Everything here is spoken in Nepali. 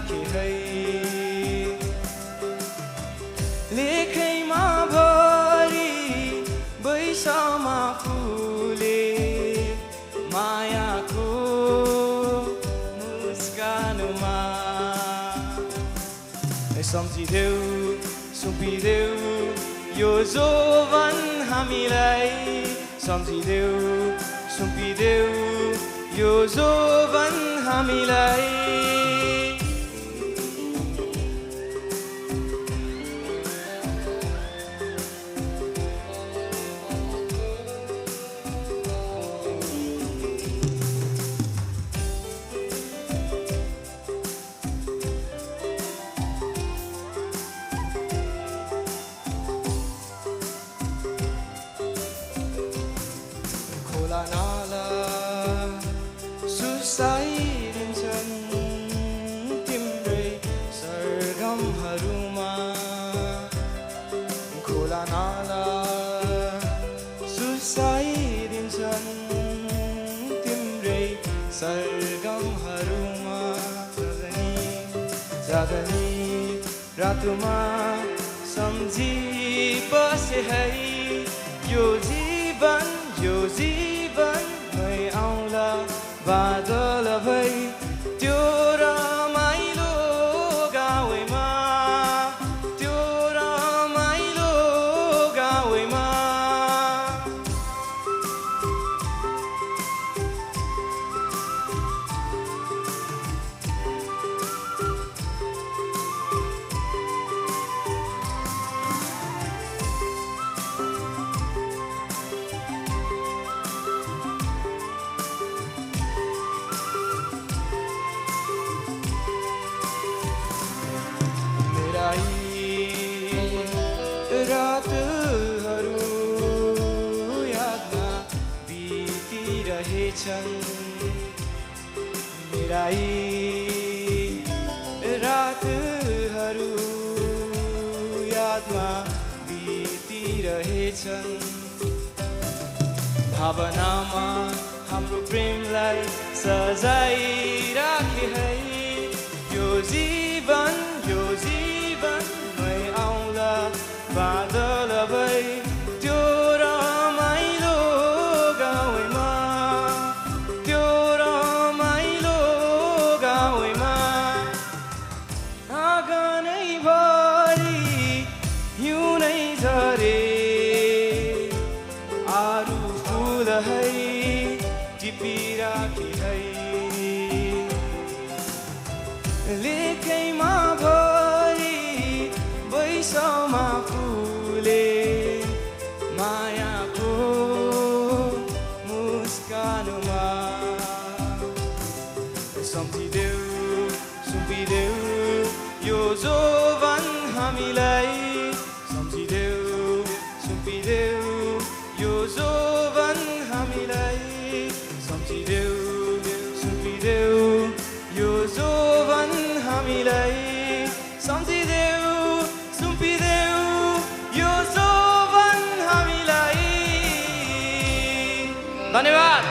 राखे है लेखैमा भरि बैसामा फुले मायाको मुस्कानमा सम्झिदेऊ सुम्पिदेऊ यो जोवन हामीलाई सम्झिदेऊ सुम्पिदेऊ यो जोवन हामीलाई नाला सुसाइदिन्छन् तिम्रै सरगमहरूमा खोला नाला सुसाइदिन्छन् तिम्रै सरगमहरूमा जागनी रातोमा सम्झी बसे है यो जीवन मै आउँला बादल भई त्यो रमाइलो गाउँमा त्यो रमाइलो गाउँमा रातहरू यादमा बितिरहेछन् मेरा रातहरू यादमा बितिरहेछन् भावनामा हाम्रो प्रेमलाई सजाइराखे है यो जीवन मै आउँला बादल भई त्यो रमाइलो गाउँमा त्यो रमाइलो गाउँमा आँगनै भरि हिउँनै झरे आरू फुल है टिपिराखे है लेखैमा भरि बैसामा फुले मायाको मुस्कानमा सम्झिदेऊ सुम्पिदेऊ यो जोवन हामीलाई सम्झिदेऊ सुम्पिदेऊ यो जोवन हामीलाई सम्झिदेऊ सुम्पिदेऊ यो जोवन हामीलाई सम्झिदेऊ सुम्पिदेऊ यो जोवन हामीलाई धन्यवाद।